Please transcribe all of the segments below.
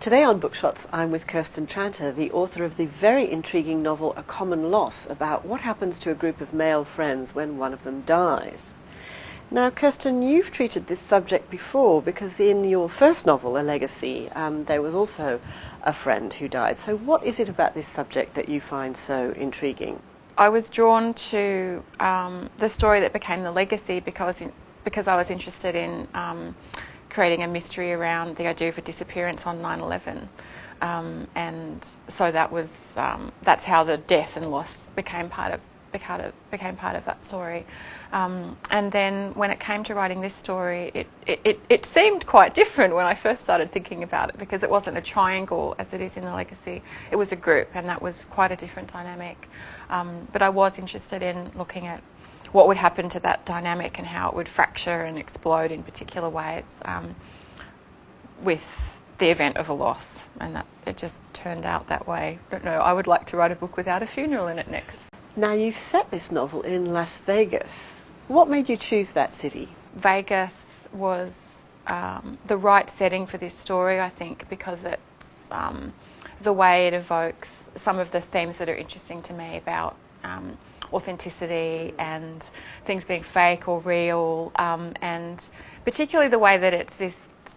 Today on Bookshots, I'm with Kirsten Tranter, the author of the very intriguing novel A Common Loss, about what happens to a group of male friends when one of them dies. Now, Kirsten, you've treated this subject before, because in your first novel, A Legacy, there was also a friend who died. So what is it about this subject that you find so intriguing? I was drawn to the story that became The Legacy because I was interested in creating a mystery around the idea of a disappearance on 9/11, and so that's how the death and loss became part of that story. And then when it came to writing this story, it seemed quite different when I first started thinking about it, because it wasn't a triangle as it is in The Legacy. It was a group, and that was quite a different dynamic. But I was interested in looking at what would happen to that dynamic and how it would fracture and explode in particular ways with the event of a loss, and that it just turned out that way. Don't know, I would like to write a book without a funeral in it next. Now, you've set this novel in Las Vegas. What made you choose that city? Vegas was the right setting for this story, I think, because it's the way it evokes some of the themes that are interesting to me about authenticity and things being fake or real, and particularly the way that it's this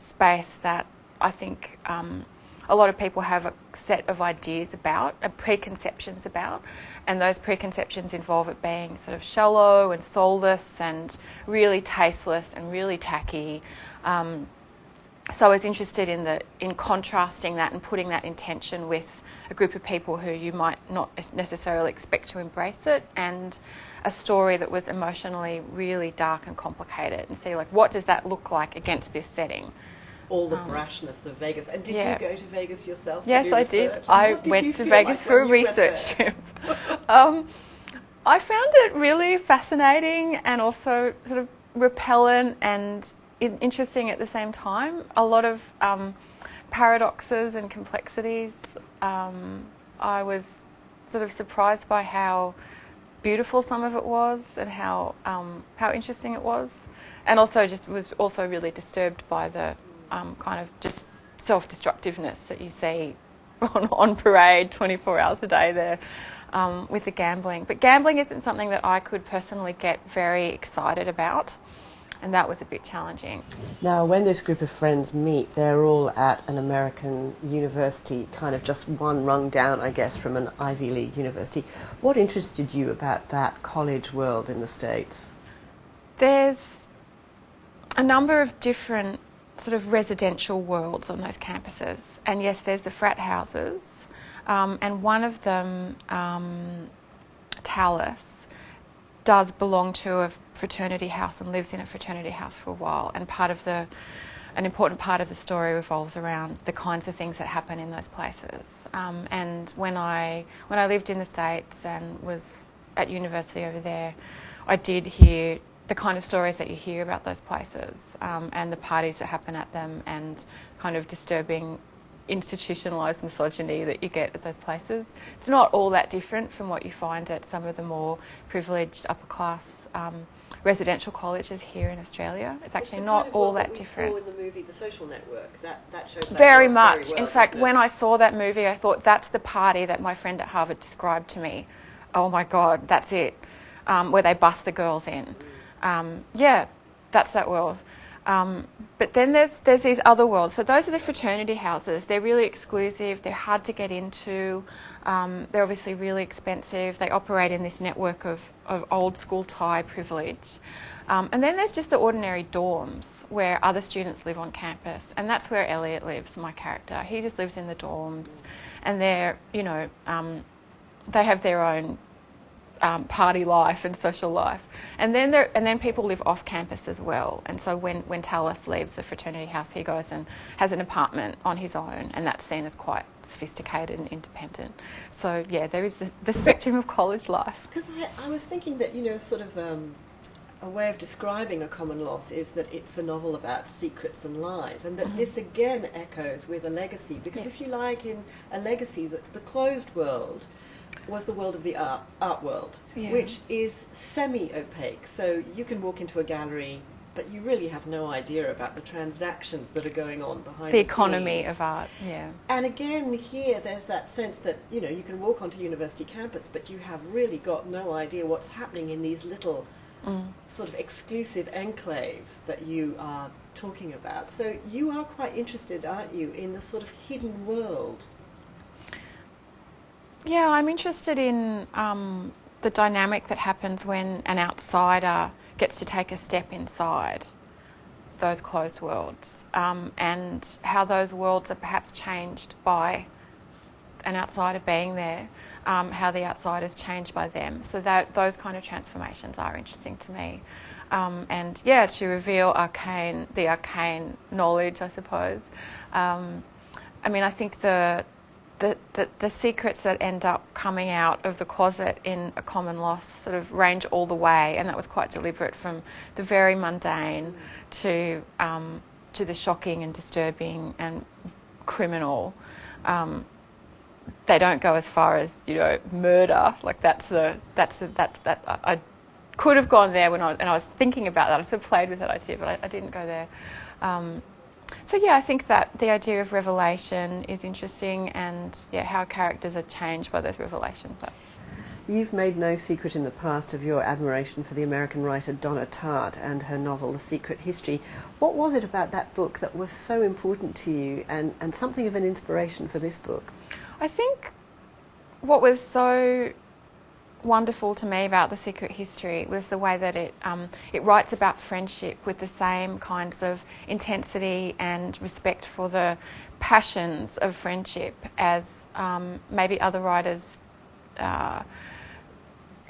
space that I think a lot of people have a set of ideas about and preconceptions about, and those preconceptions involve it being sort of shallow and soulless and really tasteless and really tacky. So I was interested in contrasting that and putting that in tension with a group of people who you might not necessarily expect to embrace it, and a story that was emotionally really dark and complicated, and see, like, what does that look like against this setting? All the brashness of Vegas. And did you go to Vegas yourself? Yes, I did. I went to Vegas for a research trip. I found it really fascinating and also sort of repellent and interesting at the same time. A lot of paradoxes and complexities. I was sort of surprised by how beautiful some of it was and how interesting it was, and also was also really disturbed by the kind of just self-destructiveness that you see on parade 24 hours a day there with the gambling. But gambling isn't something that I could personally get very excited about, and that was a bit challenging. Now, when this group of friends meet, they're all at an American university, kind of just one rung down, I guess, from an Ivy League university. What interested you about that college world in the States? There's a number of different sort of residential worlds on those campuses, and yes, there's the frat houses, and one of them, Tallis, does belong to a fraternity house and lives in a fraternity house for a while, and an important part of the story revolves around the kinds of things that happen in those places. And when I lived in the States and was at university over there, I did hear the kind of stories that you hear about those places, and the parties that happen at them, and kind of disturbing institutionalised misogyny that you get at those places. It's not all that different from what you find at some of the more privileged upper class residential colleges here in Australia. It's actually not all that different. Saw in the movie The Social Network, that shows that very much. Very well, in fact, when I saw that movie, I thought, that's the party that my friend at Harvard described to me. Oh my God, that's it. Where they bust the girls in. Yeah, that's that world. But then there's these other worlds. So those are the fraternity houses. They're really exclusive. They're hard to get into. They're obviously really expensive. They operate in this network of old school Thai privilege. And then there's just the ordinary dorms where other students live on campus. And that's where Elliot lives, my character. He just lives in the dorms. And they're, they have their own party life and social life, and then people live off campus as well. And so when Tallis leaves the fraternity house, he goes and has an apartment on his own, and that's seen as quite sophisticated and independent. So yeah, there is the spectrum of college life. Because I was thinking that sort of a way of describing A Common Loss is that it's a novel about secrets and lies, and that this again echoes with A Legacy, because if you like, in A Legacy, the closed world was the world of the art world, which is semi-opaque. So you can walk into a gallery but you really have no idea about the transactions that are going on behind the economy scenes. of art, yeah. And again, here there's that sense that, you know, you can walk onto university campus, but you have really got no idea what's happening in these little sort of exclusive enclaves that you are talking about. So you are quite interested, aren't you, in the sort of hidden world? Yeah, I'm interested in the dynamic that happens when an outsider gets to take a step inside those closed worlds, and how those worlds are perhaps changed by an outsider being there, how the outsider is changed by them. So that those kind of transformations are interesting to me. And yeah, to reveal the arcane knowledge, I suppose. I mean, I think the secrets that end up coming out of the closet in A Common Loss sort of range all the way, and that was quite deliberate, from the very mundane to the shocking and disturbing and criminal. They don't go as far as, you know, murder. Like I could have gone there when I was thinking about that. I sort of played with that idea, but I didn't go there. So yeah, I think that the idea of revelation is interesting, and yeah, how characters are changed by those revelations. You've made no secret in the past of your admiration for the American writer Donna Tartt and her novel The Secret History. What was it about that book that was so important to you, and something of an inspiration for this book? I think what was so wonderful to me about The Secret History was the way that it writes about friendship with the same kinds of intensity and respect for the passions of friendship as maybe other writers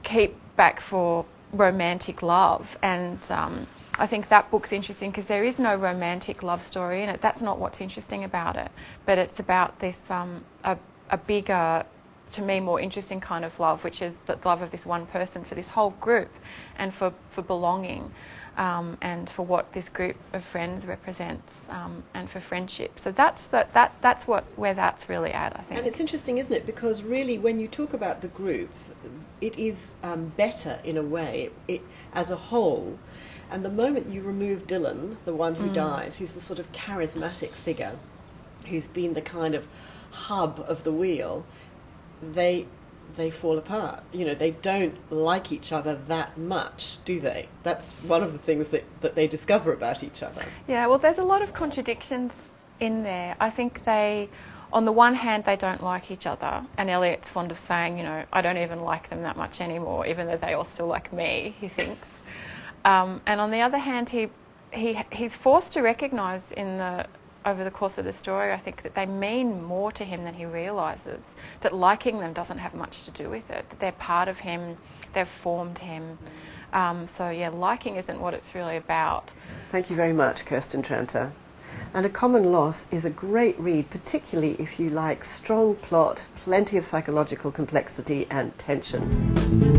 keep back for romantic love. And I think that book's interesting because there is no romantic love story in it. That's not what's interesting about it, but it's about this a bigger, to me, more interesting kind of love, which is the love of this one person for this whole group, and for belonging, and for what this group of friends represents, and for friendship. So that's where that's really at, I think. And it's interesting, isn't it? Because really, when you talk about the group, it is better in a way, as a whole. And the moment you remove Dylan, the one who dies, who's the sort of charismatic figure, who's been the kind of hub of the wheel, they fall apart. You know, they don't like each other that much, do they? That's one of the things that they discover about each other. Yeah, well, there's a lot of contradictions in there. I think on the one hand, they don't like each other, and Elliot's fond of saying, you know, I don't even like them that much anymore, even though they all still like me, he thinks. And on the other hand, he's forced to recognise over the course of the story, I think, that they mean more to him than he realises, that liking them doesn't have much to do with it, that they're part of him, they've formed him. So yeah, liking isn't what it's really about. Thank you very much, Kirsten Tranter. And A Common Loss is a great read, particularly if you like strong plot, plenty of psychological complexity and tension.